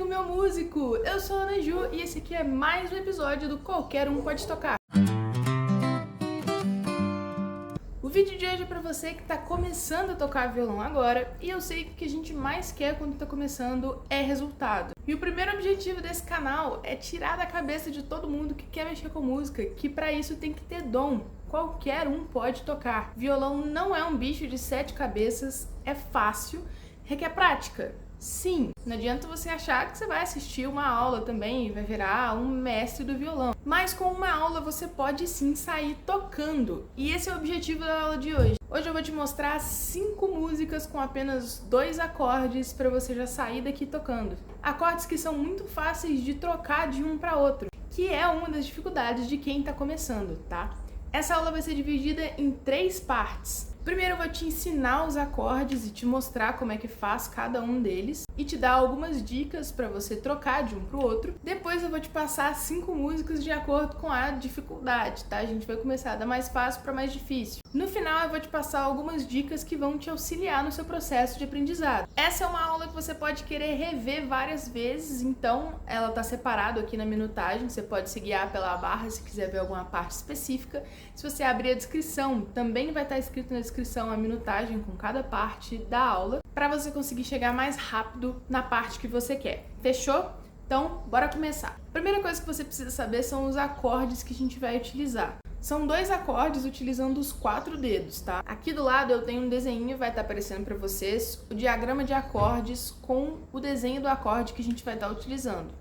amigo, meu músico! Eu sou a Ana Ju e esse aqui é mais um episódio do Qualquer Um Pode Tocar. O vídeo de hoje é pra você que tá começando a tocar violão agora, e eu sei que o que a gente mais quer quando tá começando é resultado. E o primeiro objetivo desse canal é tirar da cabeça de todo mundo que quer mexer com música, que pra isso tem que ter dom. Qualquer um pode tocar. Violão não é um bicho de 7 cabeças, é fácil, requer prática. Sim, não adianta você achar que você vai assistir uma aula também e vai virar um mestre do violão. Mas com uma aula você pode sim sair tocando. E esse é o objetivo da aula de hoje. Hoje eu vou te mostrar 5 músicas com apenas 2 acordes para você já sair daqui tocando. Acordes que são muito fáceis de trocar de um para outro, que é uma das dificuldades de quem está começando, tá? Essa aula vai ser dividida em 3 partes. Primeiro eu vou te ensinar os acordes e te mostrar como é que faz cada um deles e te dar algumas dicas para você trocar de um para o outro. Depois eu vou te passar 5 músicas de acordo com a dificuldade, tá? A gente vai começar da mais fácil para mais difícil. No final eu vou te passar algumas dicas que vão te auxiliar no seu processo de aprendizado. Essa é uma aula que você pode querer rever várias vezes, então ela tá separada aqui na minutagem, você pode se guiar pela barra se quiser ver alguma parte específica. Se você abrir a descrição, também vai estar escrito na descrição a minutagem com cada parte da aula, para você conseguir chegar mais rápido na parte que você quer. Fechou? Então, bora começar. A primeira coisa que você precisa saber são os acordes que a gente vai utilizar. São 2 acordes utilizando os 4 dedos, tá? Aqui do lado eu tenho um desenho, vai estar aparecendo para vocês, o diagrama de acordes com o desenho do acorde que a gente vai estar utilizando.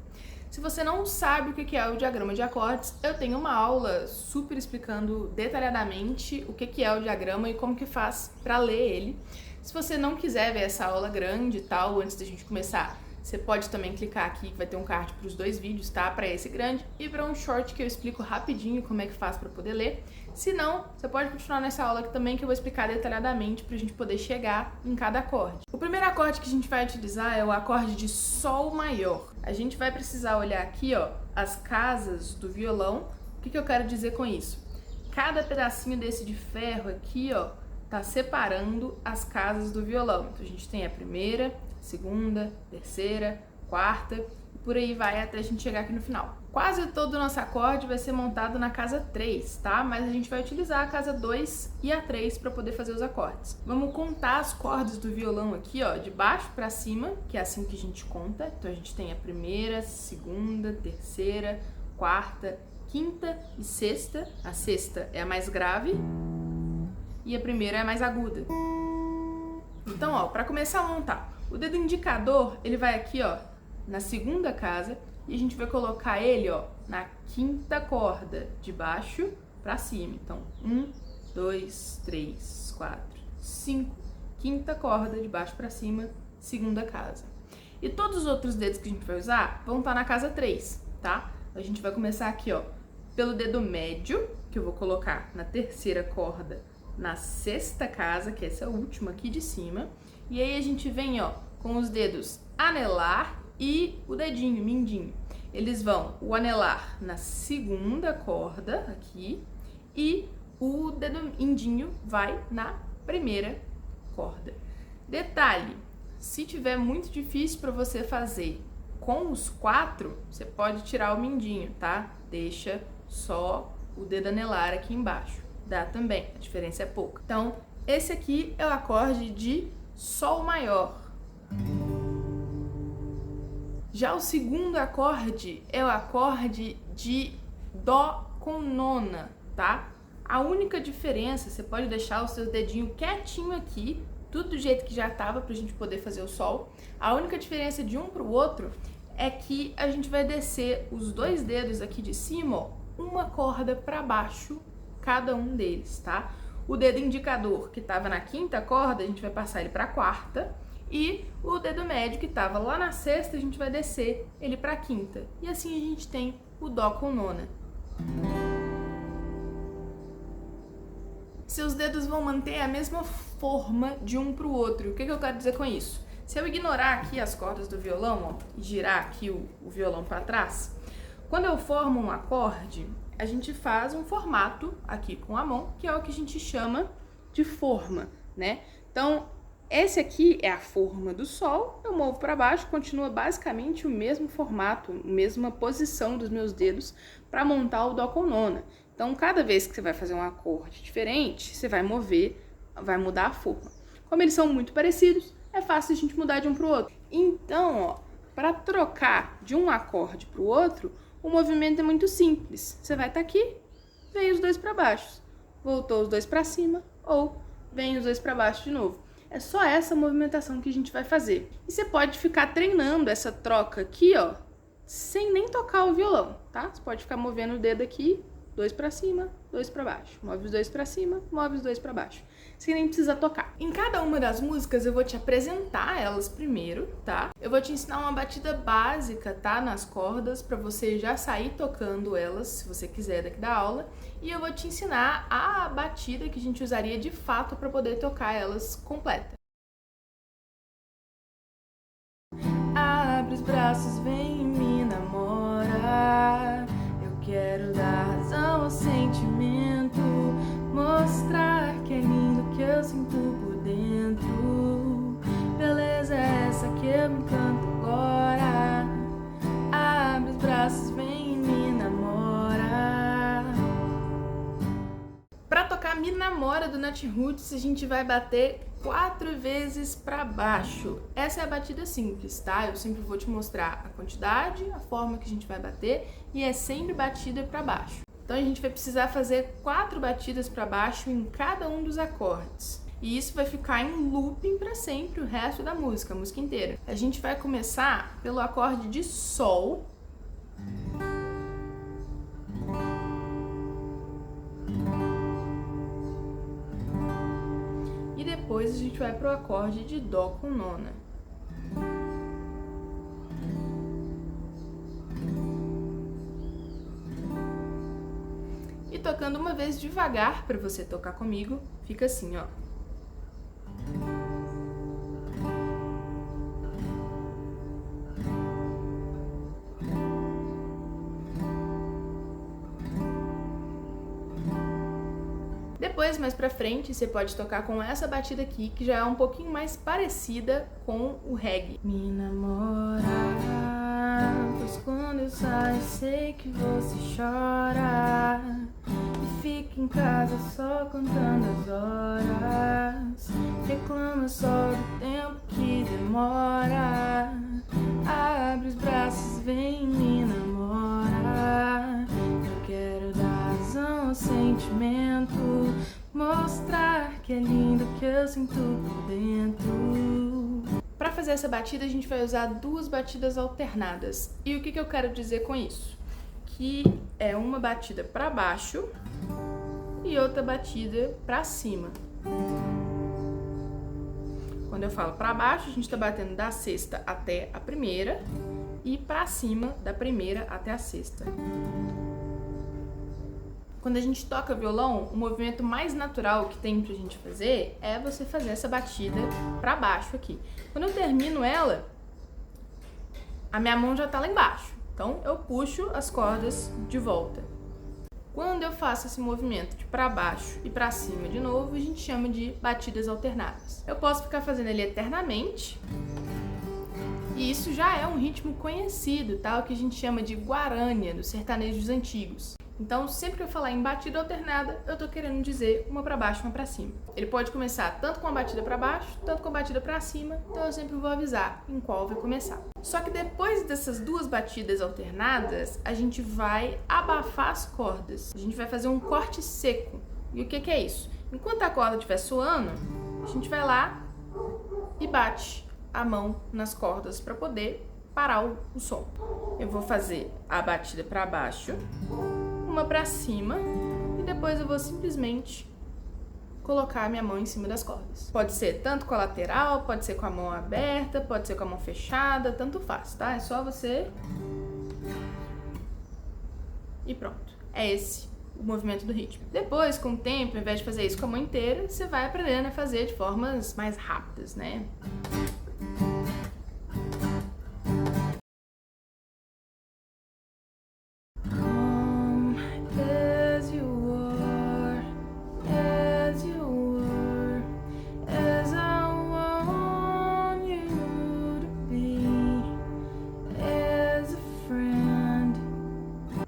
Se você não sabe o que é o diagrama de acordes, eu tenho uma aula super explicando detalhadamente o que é o diagrama e como que faz para ler ele. Se você não quiser ver essa aula grande e tal, antes da gente começar, você pode também clicar aqui, que vai ter um card para os 2 vídeos, tá? Para esse grande e para um short que eu explico rapidinho como é que faz para poder ler. Se não, você pode continuar nessa aula aqui também, que eu vou explicar detalhadamente para a gente poder chegar em cada acorde. O primeiro acorde que a gente vai utilizar é o acorde de Sol maior. A gente vai precisar olhar aqui, ó, as casas do violão. O que eu quero dizer com isso? Cada pedacinho desse de ferro aqui, ó, tá separando as casas do violão. Então a gente tem a primeira, segunda, terceira, quarta e por aí vai até a gente chegar aqui no final. Quase todo o nosso acorde vai ser montado na casa 3, tá? Mas a gente vai utilizar a casa 2 e a 3 para poder fazer os acordes. Vamos contar as cordas do violão aqui, ó, de baixo para cima, que é assim que a gente conta. Então a gente tem a primeira, segunda, terceira, quarta, quinta e sexta. A sexta é a mais grave e a primeira é a mais aguda. Então, ó, para começar a montar, o dedo indicador, ele vai aqui, ó, na segunda casa e a gente vai colocar ele, ó, na quinta corda, de baixo para cima. Então, 1, 2, 3, 4, 5, quinta corda, de baixo para cima, segunda casa. E todos os outros dedos que a gente vai usar vão estar na casa 3, tá? A gente vai começar aqui, ó, pelo dedo médio, que eu vou colocar na terceira corda, na sexta casa, que essa é a última aqui de cima. E aí a gente vem, ó, com os dedos anelar e o dedinho, mindinho. Eles vão, o anelar na segunda corda aqui e o dedo mindinho vai na primeira corda. Detalhe, se tiver muito difícil para você fazer com os 4, você pode tirar o mindinho, tá? Deixa só o dedo anelar aqui embaixo. Dá também, a diferença é pouca. Então, esse aqui é o acorde de Sol maior. Já o segundo acorde é o acorde de Dó com nona, tá? A única diferença, você pode deixar o seu dedinho quietinho aqui, tudo do jeito que já tava pra gente poder fazer o Sol. A única diferença de um pro outro é que a gente vai descer os 2 dedos aqui de cima, ó, uma corda pra baixo, cada um deles, tá? O dedo indicador que estava na quinta corda, a gente vai passar ele para a quarta, e o dedo médio que estava lá na sexta, a gente vai descer ele para a quinta. E assim a gente tem o Dó com nona. Seus dedos vão manter a mesma forma de um para o outro. O que eu quero dizer com isso? Se eu ignorar aqui as cordas do violão, ó, e girar aqui o violão para trás, quando eu formo um acorde, a gente faz um formato aqui com a mão, que é o que a gente chama de forma, né? Então, esse aqui é a forma do sol, eu movo para baixo, continua basicamente o mesmo formato, a mesma posição dos meus dedos para montar o dó com nona. Então, cada vez que você vai fazer um acorde diferente, você vai mudar a forma. Como eles são muito parecidos, é fácil a gente mudar de um para o outro. Então, ó, para trocar de um acorde para o outro, o movimento é muito simples. Você vai estar aqui, vem os dois para baixo, voltou os dois para cima ou vem os dois para baixo de novo. É só essa movimentação que a gente vai fazer. E você pode ficar treinando essa troca aqui, ó, sem nem tocar o violão, tá? Você pode ficar movendo o dedo aqui, dois para cima, dois para baixo. Move os dois para cima, move os dois para baixo. Você nem precisa tocar. Em cada uma das músicas eu vou te apresentar elas primeiro, tá? Eu vou te ensinar uma batida básica, tá? Nas cordas, para você já sair tocando elas, se você quiser, daqui da aula. E eu vou te ensinar a batida que a gente usaria de fato para poder tocar elas completa. Abre os braços, vem me namorar. Eu quero dar razão ao sentimento, mostrar que é lindo que eu sinto por dentro. Beleza é essa que eu me encanto agora. Abre os braços, vem me namorar. Pra tocar Me Namora do Natiruts, a gente vai bater 4 vezes para baixo. Essa é a batida simples, tá? Eu sempre vou te mostrar a quantidade, a forma que a gente vai bater e é sempre batida para baixo. Então a gente vai precisar fazer 4 batidas para baixo em cada um dos acordes. E isso vai ficar em looping para sempre o resto da música, a música inteira. A gente vai começar pelo acorde de Sol. E depois a gente vai pro acorde de Dó com nona. E tocando uma vez devagar para você tocar comigo, fica assim, ó. Depois, mais pra frente, você pode tocar com essa batida aqui, que já é um pouquinho mais parecida com o reggae. Me namora, pois quando eu saio sei que você chora e fica em casa só contando as horas. Reclama só do tempo que demora. Abre os braços, vem me namorar. Eu quero dar razão ao sentimento, mostrar que é lindo que eu sinto por dentro. Para fazer essa batida, a gente vai usar 2 batidas alternadas. E o que eu quero dizer com isso? Que é uma batida para baixo e outra batida para cima. Quando eu falo para baixo, a gente está batendo da sexta até a primeira e para cima da primeira até a sexta. Quando a gente toca violão, o movimento mais natural que tem pra gente fazer é você fazer essa batida pra baixo aqui. Quando eu termino ela, a minha mão já tá lá embaixo. Então eu puxo as cordas de volta. Quando eu faço esse movimento de pra baixo e pra cima de novo, a gente chama de batidas alternadas. Eu posso ficar fazendo ele eternamente. E isso já é um ritmo conhecido, tá? O que a gente chama de guarânia, dos sertanejos antigos. Então, sempre que eu falar em batida alternada, eu tô querendo dizer uma pra baixo e uma pra cima. Ele pode começar tanto com a batida pra baixo, tanto com a batida pra cima, então eu sempre vou avisar em qual vai começar. Só que depois dessas 2 batidas alternadas, a gente vai abafar as cordas. A gente vai fazer um corte seco. E o que é isso? Enquanto a corda estiver soando, a gente vai lá e bate a mão nas cordas para poder parar o som. Eu vou fazer a batida para baixo, uma para cima e depois eu vou simplesmente colocar a minha mão em cima das cordas. Pode ser tanto com a lateral, pode ser com a mão aberta, pode ser com a mão fechada, tanto faz, tá? É só você... E pronto. É esse o movimento do ritmo. Depois, com o tempo, ao invés de fazer isso com a mão inteira, você vai aprendendo a fazer de formas mais rápidas, né?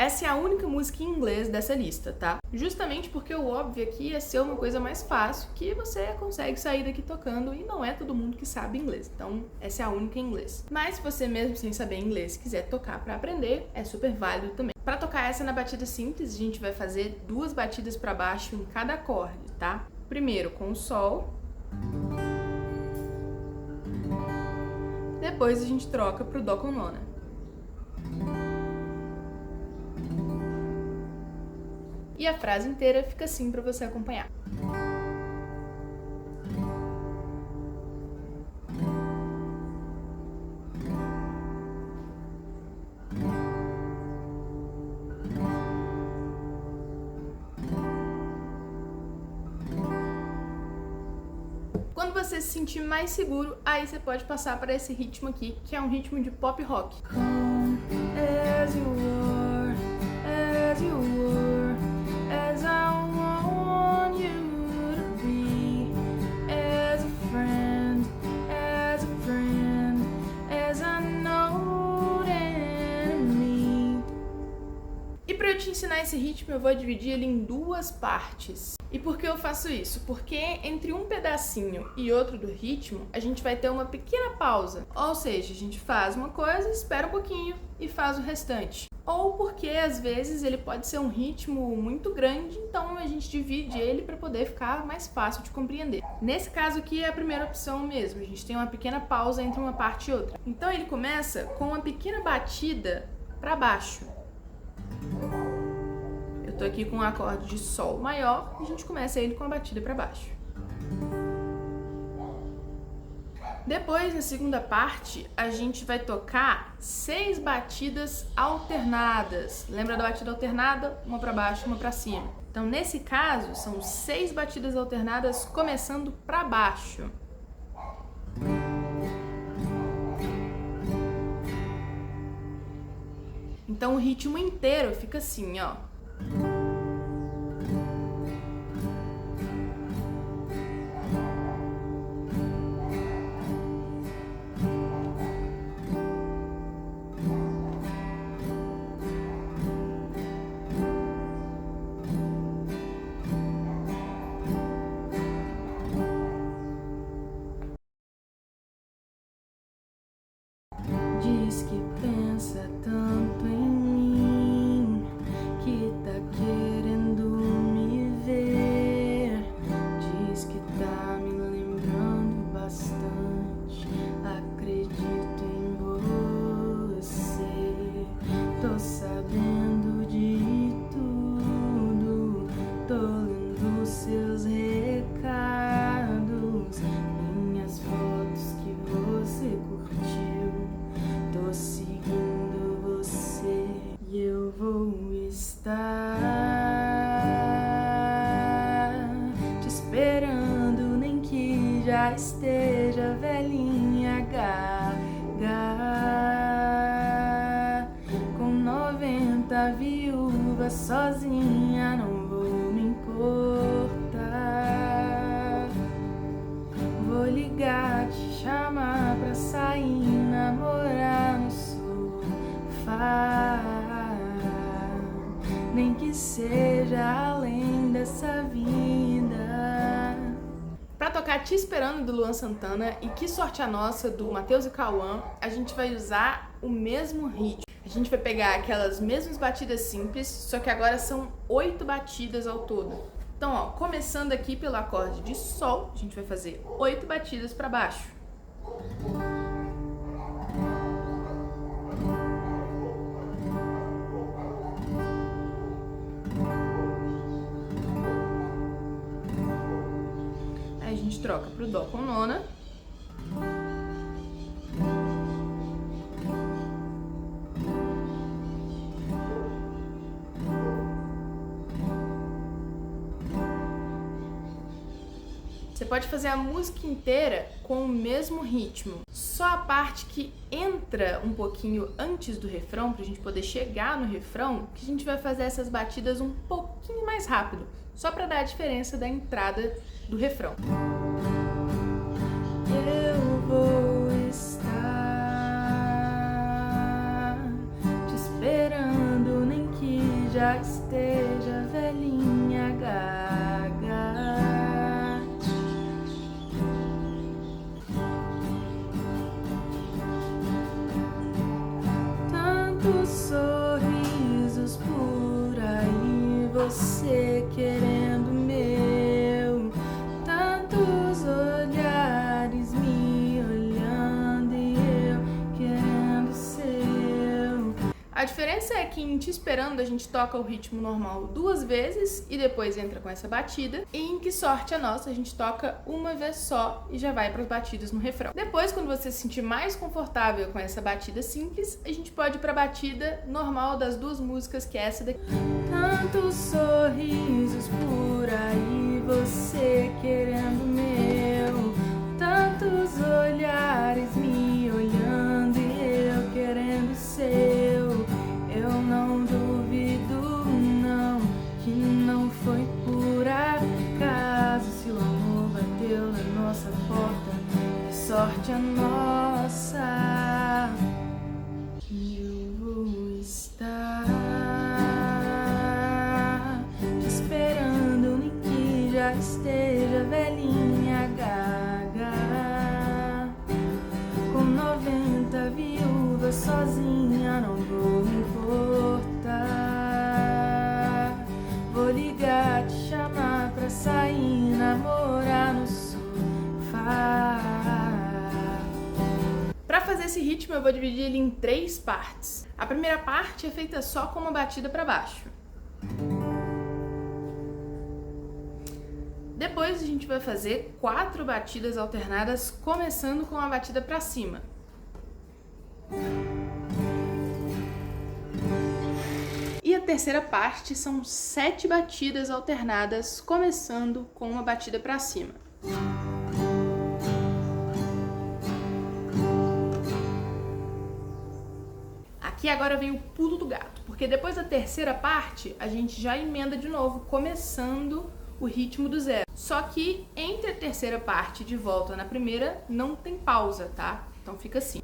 Essa é a única música em inglês dessa lista, tá? Justamente porque o óbvio aqui é ser uma coisa mais fácil, que você consegue sair daqui tocando e não é todo mundo que sabe inglês. Então, essa é a única em inglês. Mas se você mesmo sem saber inglês quiser tocar pra aprender, é super válido também. Pra tocar essa na batida simples, a gente vai fazer 2 batidas pra baixo em cada acorde, tá? Primeiro com o Sol. Depois a gente troca pro Dó com nona. E a frase inteira fica assim para você acompanhar. Quando você se sentir mais seguro, aí você pode passar para esse ritmo aqui, que é um ritmo de pop rock. Come as you are, as you were, as I want you to be, as a friend, as I know in me. E para eu te ensinar esse ritmo, eu vou dividir ele em 2 partes. E por que eu faço isso? Porque entre um pedacinho e outro do ritmo, a gente vai ter uma pequena pausa. Ou seja, a gente faz uma coisa, espera um pouquinho e faz o restante. Ou porque às vezes ele pode ser um ritmo muito grande, então a gente divide ele para poder ficar mais fácil de compreender. Nesse caso aqui é a primeira opção mesmo, a gente tem uma pequena pausa entre uma parte e outra. Então ele começa com uma pequena batida para baixo. Eu tô aqui com um acorde de Sol maior e a gente começa ele com a batida para baixo. Depois, na segunda parte, a gente vai tocar 6 batidas alternadas. Lembra da batida alternada? Uma para baixo, uma para cima. Então, nesse caso, são 6 batidas alternadas começando para baixo. Então, o ritmo inteiro fica assim, ó. Diz que pensa tanto em mim, que tá querendo me ver. Diz que tá me lembrando bastante. Acredito em você. Tô sabendo de tudo. Tô lendo seus recados, minhas fotos que você curtiu. Tô seguindo você e eu vou estar te esperando, nem que já esteja velhinha gaga, com 90 viúvas sozinha, não vou me importar. Vou ligar, te chamar pra sair, namorar no sofá, nem que seja além dessa vida. Pra tocar Te Esperando, do Luan Santana, e Que Sorte a Nossa, do Matheus e Cauã, a gente vai usar o mesmo ritmo. A gente vai pegar aquelas mesmas batidas simples, só que agora são 8 batidas ao todo. Então, ó, começando aqui pelo acorde de Sol, a gente vai fazer 8 batidas para baixo. Aí a gente troca pro Dó com nona. Você pode fazer a música inteira com o mesmo ritmo. Só a parte que entra um pouquinho antes do refrão, pra gente poder chegar no refrão, que a gente vai fazer essas batidas um pouquinho mais rápido, só pra dar a diferença da entrada do refrão. Eu vou estar te esperando, nem que já esteja velhinha, gaga. Tantos sorrisos por aí, você querendo meu, tantos olhares me olhando e eu querendo seu. A diferença é que em Te Esperando a gente toca o ritmo normal 2 vezes e depois entra com essa batida, e em Que Sorte a Nossa a gente toca uma vez só e já vai para as batidas no refrão. Depois, quando você se sentir mais confortável com essa batida simples, a gente pode ir para a batida normal das 2 músicas, que é essa daqui. Tantos sorrisos por aí, você querendo meu, tantos olhares me olhando e eu querendo seu. Eu não duvido não, que não foi por acaso, se o amor bateu na nossa porta, que sorte a nossa. Eu vou estar te esperando, nem que já esteja velhinha, gaga. Com 90 viúvas sozinha, não vou me importar. Vou ligar, te chamar pra sair, namorar no sofá. Pra fazer esse ritmo eu vou dividir ele em 3 partes. A primeira parte é feita só com uma batida pra baixo. Depois a gente vai fazer 4 batidas alternadas, começando com a batida pra cima. E a terceira parte são 7 batidas alternadas, começando com uma batida pra cima. Aqui agora vem o pulo do gato, porque depois da terceira parte a gente já emenda de novo, começando o ritmo do zero. Só que entre a terceira parte e de volta na primeira não tem pausa, tá? Então fica assim.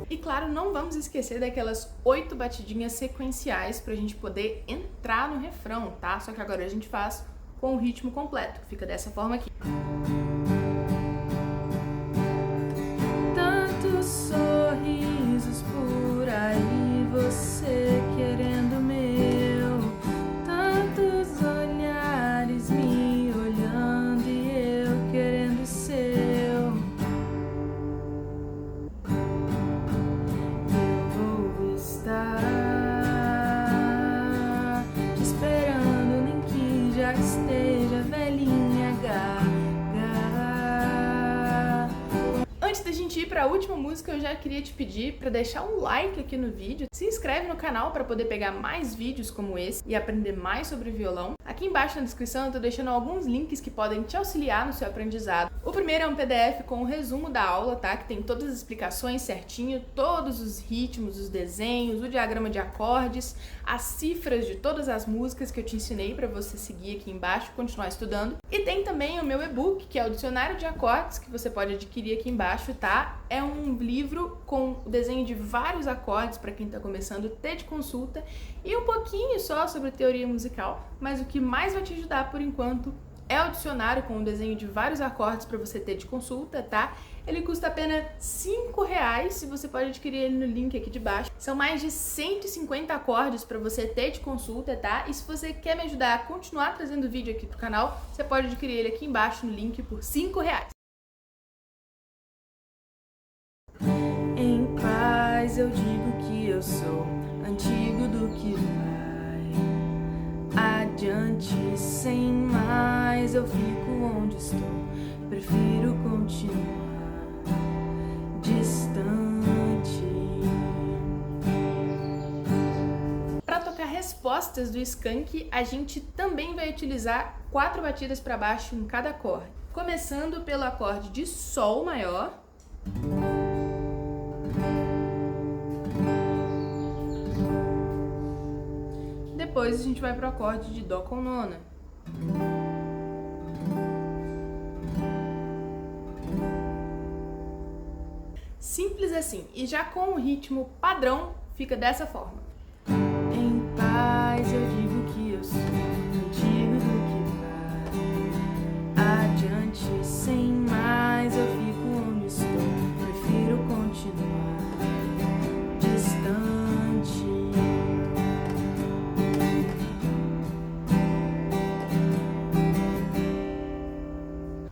E claro, não vamos esquecer daquelas 8 batidinhas sequenciais pra gente poder entrar no refrão, tá? Só que agora a gente faz com o ritmo completo, fica dessa forma aqui. Tantos sorrisos por aí, você querendo meu, tantos olhares me olhando e eu querendo seu. Te esperando, nem que já esteja velhinha, gaga. Antes da gente ir para a última música, eu já queria te pedir para deixar um like aqui no vídeo, se inscreve no canal para poder pegar mais vídeos como esse e aprender mais sobre violão. Aqui embaixo na descrição eu tô deixando alguns links que podem te auxiliar no seu aprendizado. O primeiro é um PDF com o resumo da aula, tá? Que tem todas as explicações certinho, todos os ritmos, os desenhos, o diagrama de acordes, as cifras de todas as músicas que eu te ensinei para você seguir aqui embaixo e continuar estudando. E tem também o meu e-book, que é o dicionário de acordes, que você pode adquirir aqui embaixo, tá? É um livro com o desenho de vários acordes para quem tá começando, ter de consulta, e um pouquinho só sobre teoria musical, mas o que mais vai te ajudar por enquanto é o dicionário com o desenho de vários acordes para você ter de consulta, tá? Ele custa apenas R$5 e você pode adquirir ele no link aqui de baixo. São mais de 150 acordes para você ter de consulta, tá? E se você quer me ajudar a continuar trazendo vídeo aqui pro canal, você pode adquirir ele aqui embaixo no link por R$5. Em paz eu digo que eu sou antigo do que vai adiante, sem mais eu fico onde estou, prefiro continuar distante. Para tocar respostas do Skank, a gente também vai utilizar 4 batidas para baixo em cada acorde, começando pelo acorde de Sol maior, depois a gente vai pro acorde de Dó com nona. Simples assim, e já com o ritmo padrão fica dessa forma. Em paz eu digo que eu sou, contigo do que vai adiante, sem mais eu fico onde estou, prefiro continuar distante.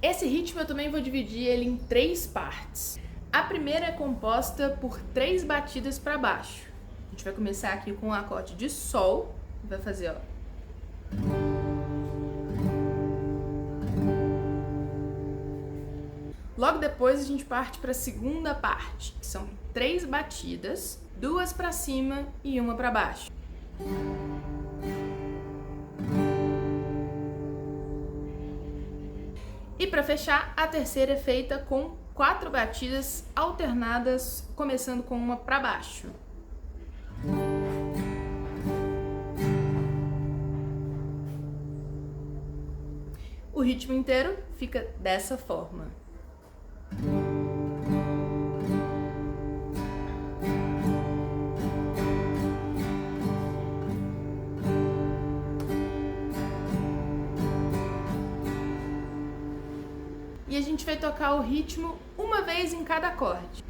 Esse ritmo eu também vou dividir ele em 3 partes. A primeira é composta por 3 batidas para baixo. A gente vai começar aqui com o acorde de Sol, vai fazer, ó. Logo depois a gente parte para a segunda parte, que são 3 batidas, 2 para cima e 1 para baixo. E para fechar, a terceira é feita com 4 batidas alternadas, começando com uma para baixo. O ritmo inteiro fica dessa forma. E a gente vai tocar o ritmo uma vez em cada acorde.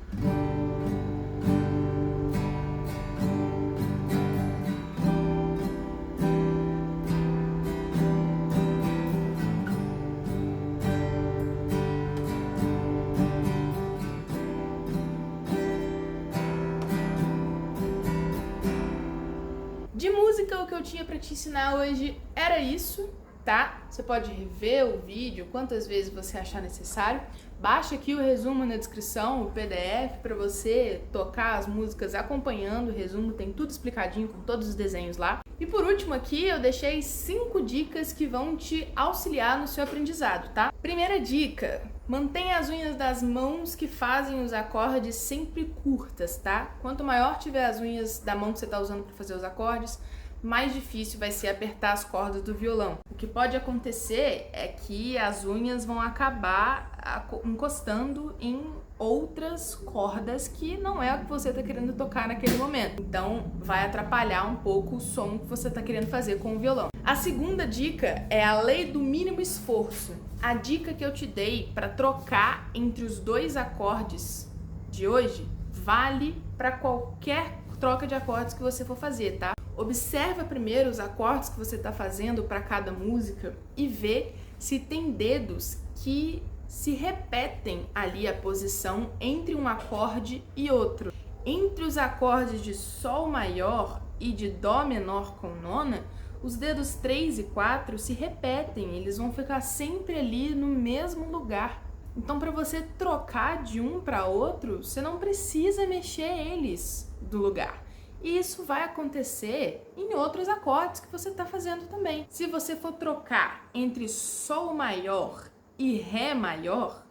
De música, o que eu tinha para te ensinar hoje era isso, tá? Você pode rever o vídeo quantas vezes você achar necessário. Baixa aqui o resumo na descrição, o PDF, para você tocar as músicas acompanhando o resumo, tem tudo explicadinho com todos os desenhos lá. E por último aqui, eu deixei 5 dicas que vão te auxiliar no seu aprendizado, tá? Primeira dica: mantenha as unhas das mãos que fazem os acordes sempre curtas, tá? Quanto maior tiver as unhas da mão que você está usando para fazer os acordes, mais difícil vai ser apertar as cordas do violão. O que pode acontecer é que as unhas vão acabar encostando em outras cordas que não é o que você está querendo tocar naquele momento. Então vai atrapalhar um pouco o som que você está querendo fazer com o violão. A segunda dica é a lei do mínimo esforço. A dica que eu te dei para trocar entre os 2 acordes de hoje vale para qualquer troca de acordes que você for fazer, tá? Observa primeiro os acordes que você está fazendo para cada música e vê se tem dedos que se repetem ali a posição entre um acorde e outro. Entre os acordes de Sol maior e de Dó menor com nona, os dedos 3 e 4 se repetem, eles vão ficar sempre ali no mesmo lugar. Então, para você trocar de um para outro, você não precisa mexer eles do lugar. E isso vai acontecer em outros acordes que você está fazendo também. Se você for trocar entre Sol maior e Ré maior,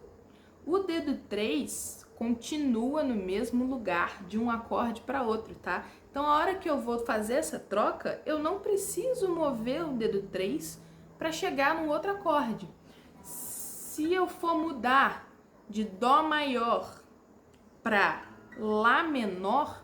o dedo 3 continua no mesmo lugar de um acorde para outro, tá? Então, a hora que eu vou fazer essa troca, eu não preciso mover o dedo 3 para chegar num outro acorde. Se eu for mudar de Dó maior para Lá menor,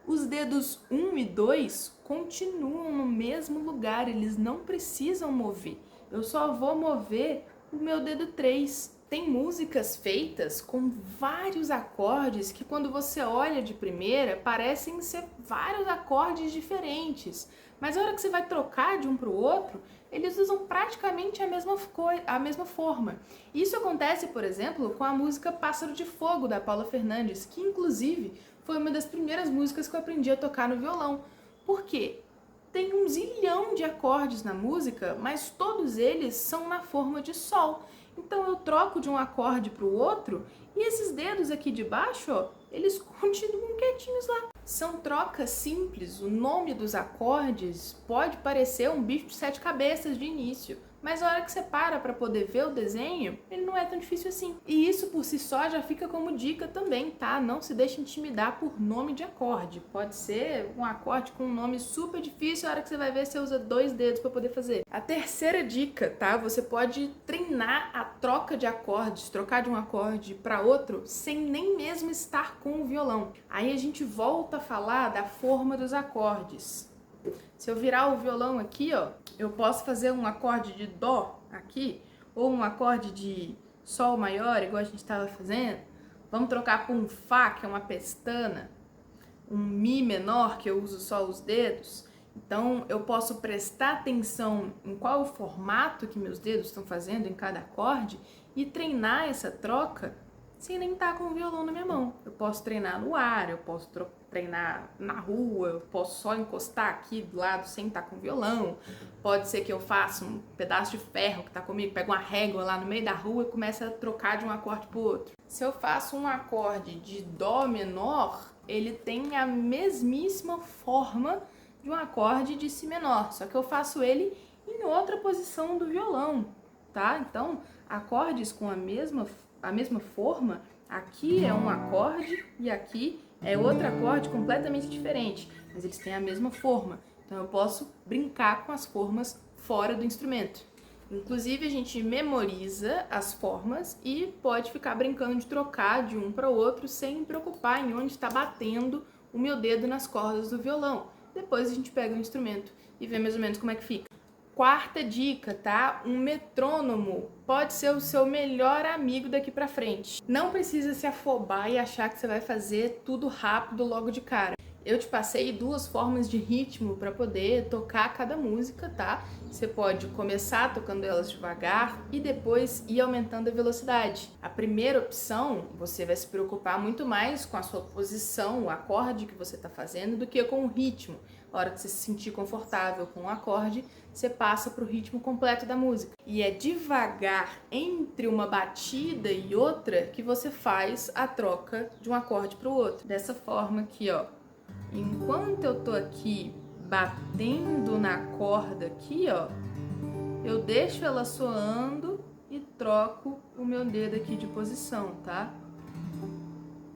os dedos 1 e 2 continuam no mesmo lugar, eles não precisam mover. Eu só vou mover o meu dedo 3. Tem músicas feitas com vários acordes que quando você olha de primeira parecem ser vários acordes diferentes. Mas a hora que você vai trocar de um para o outro, eles usam praticamente a mesma forma. Isso acontece, por exemplo, com a música Pássaro de Fogo, da Paula Fernandes, que inclusive foi uma das primeiras músicas que eu aprendi a tocar no violão. Por quê? Tem um zilhão de acordes na música, mas todos eles são na forma de Sol. Então eu troco de um acorde para o outro e esses dedos aqui de baixo, ó, eles continuam quietinhos lá. São trocas simples, o nome dos acordes pode parecer um bicho de 7 cabeças de início, Mas a hora que você para poder ver o desenho, ele não é tão difícil assim. E isso por si só já fica como dica também, tá? Não se deixe intimidar por nome de acorde. Pode ser um acorde com um nome super difícil, a hora que você vai ver, você usa 2 dedos para poder fazer. A terceira dica, tá? Você pode treinar a troca de acordes, trocar de um acorde para outro, sem nem mesmo estar com o violão. Aí a gente volta a falar da forma dos acordes. Se eu virar o violão aqui, ó, eu posso fazer um acorde de dó aqui, ou um acorde de sol maior, igual a gente estava fazendo. Vamos trocar por um fá, que é uma pestana, um mi menor, que eu uso só os dedos. Então, eu posso prestar atenção em qual o formato que meus dedos estão fazendo em cada acorde e treinar essa troca sem nem estar com o violão na minha mão. Eu posso treinar no ar, eu posso treinar na rua, eu posso só encostar aqui do lado sem estar com o violão. Pode ser que eu faça um pedaço de ferro que tá comigo, pego uma régua lá no meio da rua e comece a trocar de um acorde pro outro. Se eu faço um acorde de dó menor, ele tem a mesmíssima forma de um acorde de si menor, só que eu faço ele em outra posição do violão, tá? Então, acordes com a mesma forma, aqui é um acorde e aqui é outro acorde completamente diferente, mas eles têm a mesma forma. Então eu posso brincar com as formas fora do instrumento. Inclusive a gente memoriza as formas e pode ficar brincando de trocar de um para o outro sem me preocupar em onde está batendo o meu dedo nas cordas do violão. Depois a gente pega o instrumento e vê mais ou menos como é que fica. Quarta dica, tá? Um metrônomo pode ser o seu melhor amigo daqui pra frente. Não precisa se afobar e achar que você vai fazer tudo rápido logo de cara. Eu te passei 2 formas de ritmo para poder tocar cada música, tá? Você pode começar tocando elas devagar e depois ir aumentando a velocidade. A primeira opção, você vai se preocupar muito mais com a sua posição, o acorde que você está fazendo, do que com o ritmo. A hora que você se sentir confortável com o acorde, você passa para o ritmo completo da música. E é devagar entre uma batida e outra que você faz a troca de um acorde para o outro. Dessa forma aqui, ó. Enquanto eu tô aqui batendo na corda aqui, ó, eu deixo ela soando e troco o meu dedo aqui de posição, tá?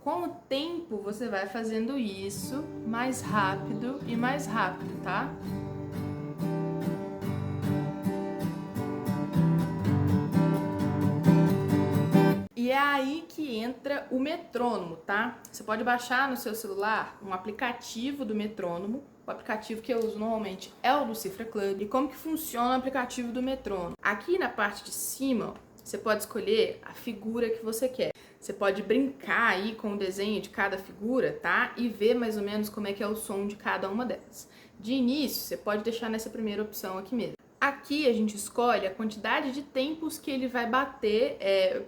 Com o tempo, você vai fazendo isso mais rápido e mais rápido, tá? E é aí que entra o metrônomo, tá? Você pode baixar no seu celular um aplicativo do metrônomo. O aplicativo que eu uso normalmente é o do Cifra Club. E como que funciona o aplicativo do metrônomo? Aqui na parte de cima, ó, você pode escolher a figura que você quer. Você pode brincar aí com o desenho de cada figura, tá? E ver mais ou menos como é que é o som de cada uma delas. De início, você pode deixar nessa primeira opção aqui mesmo. Aqui a gente escolhe a quantidade de tempos que ele vai bater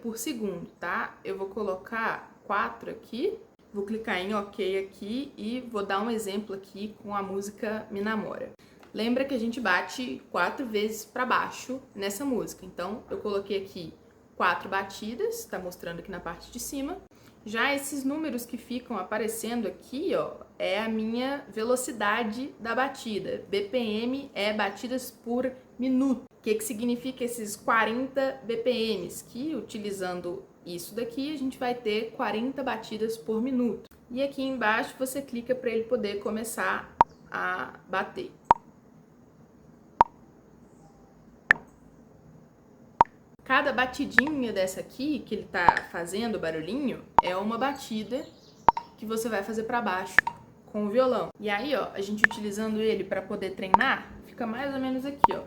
por segundo, tá? Eu vou colocar 4 aqui, vou clicar em OK aqui e vou dar um exemplo aqui com a música Me Namora. Lembra que a gente bate 4 vezes para baixo nessa música, então eu coloquei aqui 4 batidas, tá mostrando aqui na parte de cima. Já esses números que ficam aparecendo aqui, ó, é a minha velocidade da batida. BPM é batidas por minuto. O que significa esses 40 BPMs? Que utilizando isso daqui, a gente vai ter 40 batidas por minuto. E aqui embaixo você clica para ele poder começar a bater. Cada batidinha dessa aqui, que ele tá fazendo barulhinho, é uma batida que você vai fazer para baixo com o violão. E aí, ó, a gente utilizando ele para poder treinar, fica mais ou menos aqui, ó.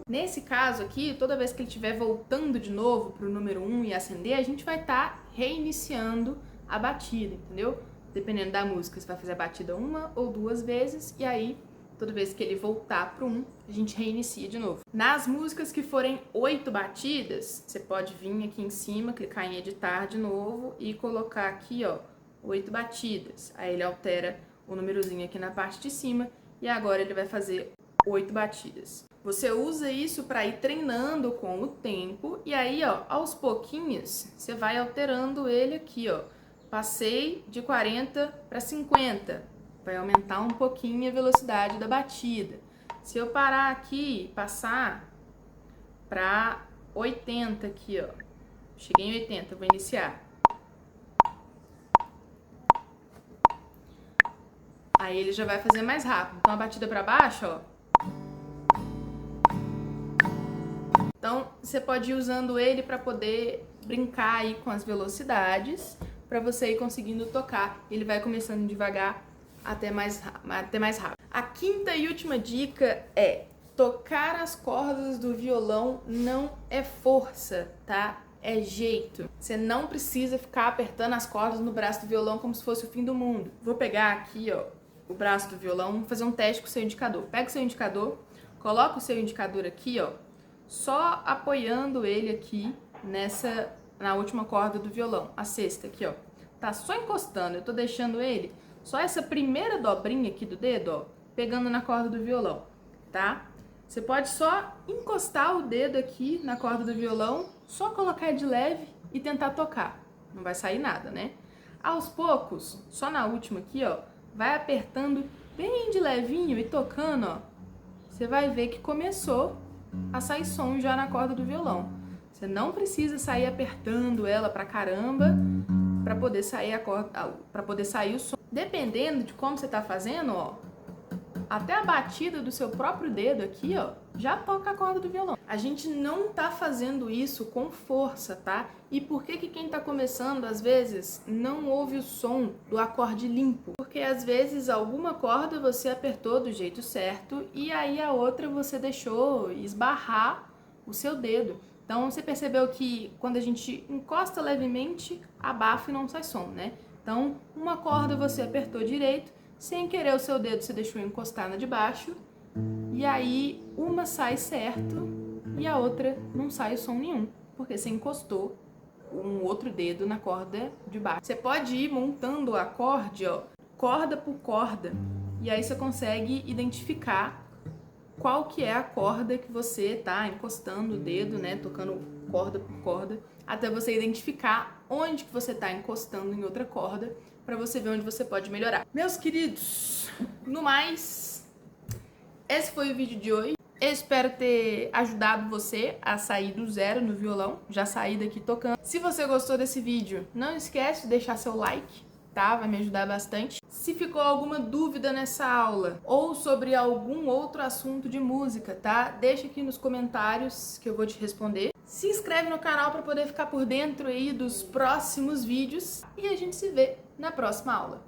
Nesse caso aqui, toda vez que ele estiver voltando de novo para o número 1 e acender, a gente vai estar reiniciando a batida, entendeu? Dependendo da música, você vai fazer a batida 1 ou 2 vezes e aí, toda vez que ele voltar para o 1, a gente reinicia de novo. Nas músicas que forem 8 batidas, você pode vir aqui em cima, clicar em editar de novo e colocar aqui, ó, 8 batidas. Aí ele altera o númerozinho aqui na parte de cima e agora ele vai fazer 8 batidas. Você usa isso para ir treinando com o tempo e aí, ó, aos pouquinhos, você vai alterando ele aqui, ó. Passei de 40 para 50, vai aumentar um pouquinho a velocidade da batida. Se eu parar aqui e passar para 80 aqui, ó. Cheguei em 80, vou iniciar. Aí ele já vai fazer mais rápido. Então a batida para baixo, ó. Então você pode ir usando ele para poder brincar aí com as velocidades, para você ir conseguindo tocar. Ele vai começando devagar até mais rápido. A quinta e última dica é: tocar as cordas do violão não é força, tá? É jeito. Você não precisa ficar apertando as cordas no braço do violão como se fosse o fim do mundo. Vou pegar aqui, ó, o braço do violão, vou fazer um teste com o seu indicador. Pega o seu indicador, coloca o seu indicador aqui, ó, só apoiando ele aqui na última corda do violão, a sexta aqui, ó. Tá só encostando, eu tô deixando ele só essa primeira dobrinha aqui do dedo, ó, pegando na corda do violão, tá? Você pode só encostar o dedo aqui na corda do violão, só colocar de leve e tentar tocar. Não vai sair nada, né? Aos poucos, só na última aqui, ó, vai apertando bem de levinho e tocando, ó. Você vai ver que começou a sair som já na corda do violão. Você não precisa sair apertando ela pra caramba para poder sair para poder sair o som. Dependendo de como você tá fazendo, ó, até a batida do seu próprio dedo aqui, ó, já toca a corda do violão. A gente não tá fazendo isso com força, tá? E por que quem tá começando, às vezes, não ouve o som do acorde limpo? Porque, às vezes, alguma corda você apertou do jeito certo e aí a outra você deixou esbarrar o seu dedo. Então, você percebeu que quando a gente encosta levemente, abafa e não sai som, né? Então, uma corda você apertou direito, sem querer o seu dedo você deixou encostar na de baixo, e aí uma sai certo e a outra não sai som nenhum, porque você encostou um outro dedo na corda de baixo. Você pode ir montando o acorde, ó, corda por corda, e aí você consegue identificar qual que é a corda que você tá encostando o dedo, né, tocando corda por corda, até você identificar onde que você tá encostando em outra corda, para você ver onde você pode melhorar. Meus queridos, no mais, esse foi o vídeo de hoje. Eu espero ter ajudado você a sair do zero no violão, já sair daqui tocando. Se você gostou desse vídeo, não esquece de deixar seu like, tá? Vai me ajudar bastante. Se ficou alguma dúvida nessa aula ou sobre algum outro assunto de música, tá? Deixa aqui nos comentários que eu vou te responder. Se inscreve no canal para poder ficar por dentro aí dos próximos vídeos e a gente se vê na próxima aula.